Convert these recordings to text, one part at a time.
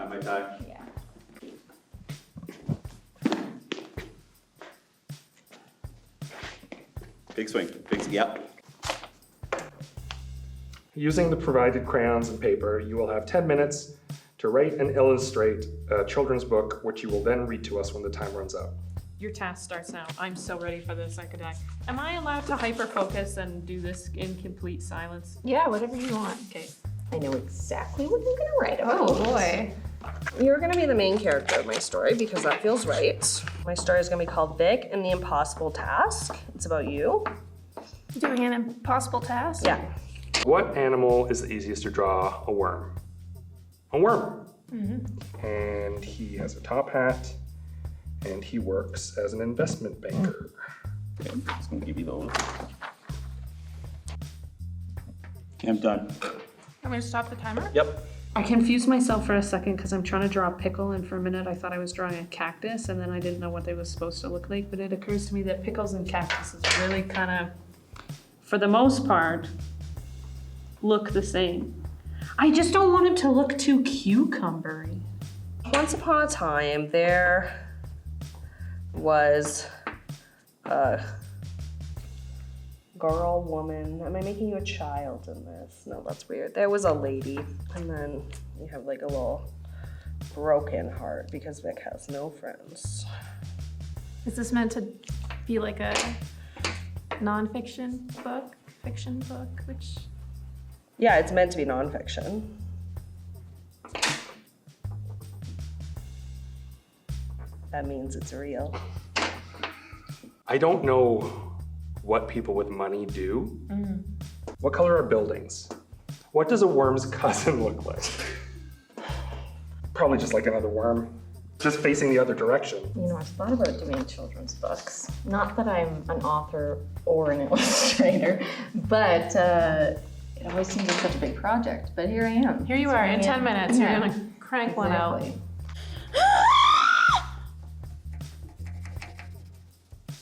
Tie my tie. Yeah. Big swing. Yep. Using the provided crayons and paper, you will have 10 minutes to write and illustrate a children's book, which you will then read to us when the time runs out. Your task starts now. I'm so ready for this, I could die. Am I allowed to hyper-focus and do this in complete silence? Yeah, whatever you want. Okay. I know exactly what you're gonna write about. Oh boy. You're gonna be the main character of my story because that feels right. My story is gonna be called Vic and the Impossible Task. It's about you. Doing an impossible task? Yeah. What animal is the easiest to draw? A worm. A worm. Mm-hmm. And he has a top hat, and he works as an investment banker. Okay, I'm just gonna give you those. Okay, I'm done. I'm gonna stop the timer. Yep. I confused myself for a second because I'm trying to draw a pickle, and for a minute I thought I was drawing a cactus, and then I didn't know what they was supposed to look like, but it occurs to me that pickles and cactuses really kind of, for the most part, look the same. I just don't want it to look too cucumbery. Once upon a time, there was a girl, woman. Am I making you a child in this? No, that's weird. There was a lady, and then you have like a little broken heart because Vic has no friends. Is this meant to be like a non-fiction book, fiction book, which? Yeah, it's meant to be nonfiction. That means it's real. I don't know what people with money do. What color are buildings? What does a worm's cousin look like? Probably just like another worm, just facing the other direction. You know, I've thought about doing children's books. Not that I'm an author or an illustrator, but it always seems like such a big project. But here I am. Here you are, in 10 minutes, Yeah. you're gonna crank one out. Exactly.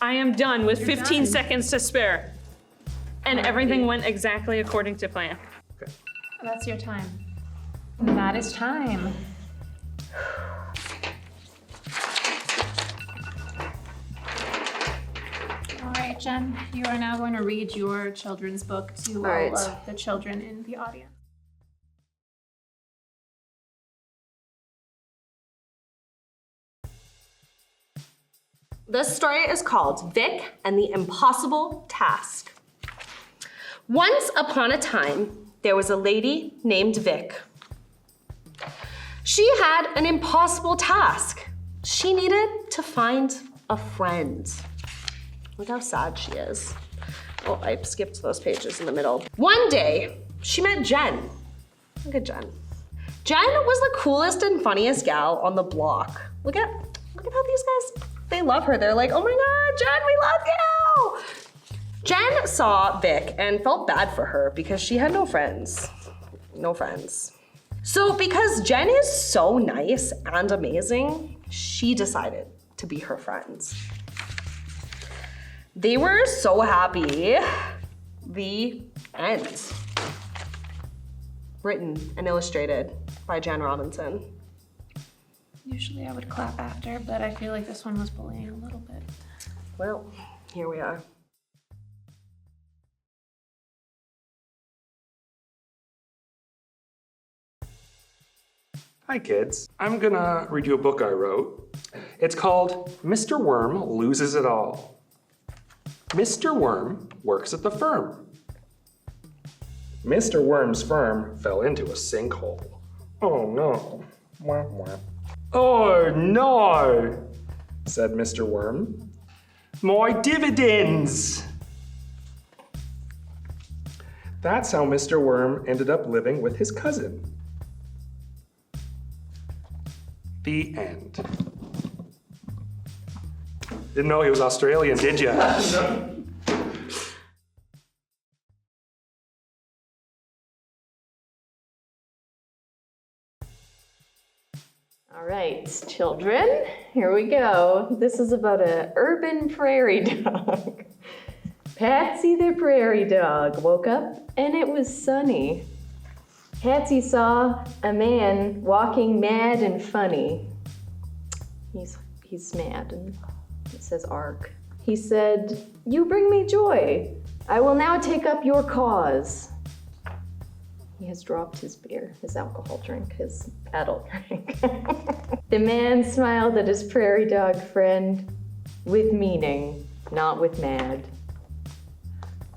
I am done with 15 done. seconds to spare. And everything went exactly according to plan. That's your time. And that is time. All right, Jen, you are now going to read your children's book to all right. of the children in the audience. This story is called Vic and the Impossible Task. Once upon a time, there was a lady named Vic. She had an impossible task. She needed to find a friend. Look how sad she is. Oh, I skipped those pages in the middle. One day, she met Jen. Look at Jen. Jen was the coolest and funniest gal on the block. Look at how these guys, they love her. They're like, oh my God, Jen, we love you. Jen saw Vic and felt bad for her because she had no friends. No friends. So because Jen is so nice and amazing, she decided to be her friends. They were so happy. The end. Written and illustrated by Jen Robinson. Usually I would clap after, but I feel like this one was bullying a little bit. Well, here we are. Hi kids, I'm gonna read you a book I wrote. It's called Mr. Worm Loses It All. Mr. Worm works at the firm. Mr. Worm's firm fell into a sinkhole. Oh no. Wah, wah. Oh no, said Mr. Worm. My dividends! That's how Mr. Worm ended up living with his cousin. The end. Didn't know he was Australian, did you? All right, children, here we go. This is about an urban prairie dog. Patsy the prairie dog woke up and it was sunny. Patsy saw a man walking mad and funny. He's mad, and it says arc. He said, "You bring me joy. I will now take up your cause." He has dropped his beer, his alcohol drink, his adult drink. The man smiled at his prairie dog friend with meaning, not with mad.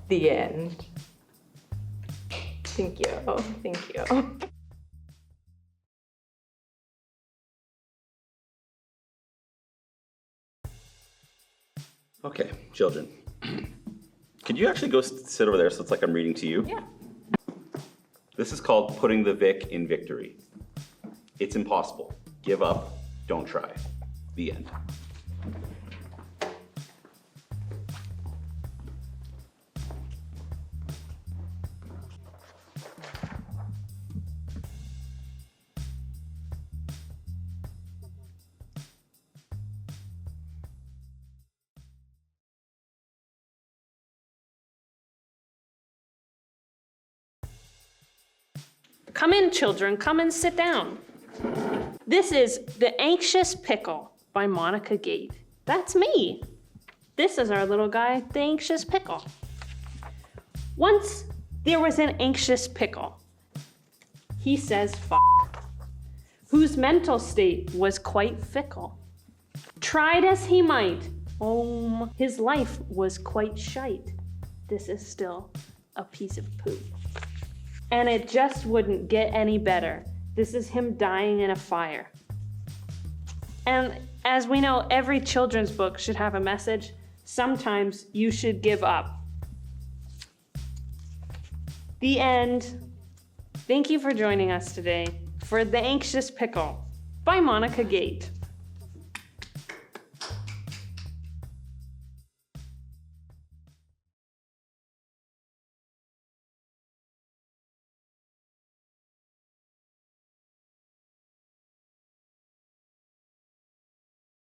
The end. Thank you. Thank you. Okay, children. Could you actually go sit over there so it's like I'm reading to you? Yeah. This is called putting the Vic in victory. It's impossible. Give up. Don't try. The end. Come in, children, come and sit down. This is The Anxious Pickle by Monica Gate. That's me. This is our little guy, the Anxious Pickle. Once there was an anxious pickle. He says whose mental state was quite fickle. Tried as he might, his life was quite shite. This is still a piece of poop. And it just wouldn't get any better. This is him dying in a fire. And as we know, every children's book should have a message. Sometimes you should give up. The end. Thank you for joining us today for The Anxious Pickle by Monica Gate.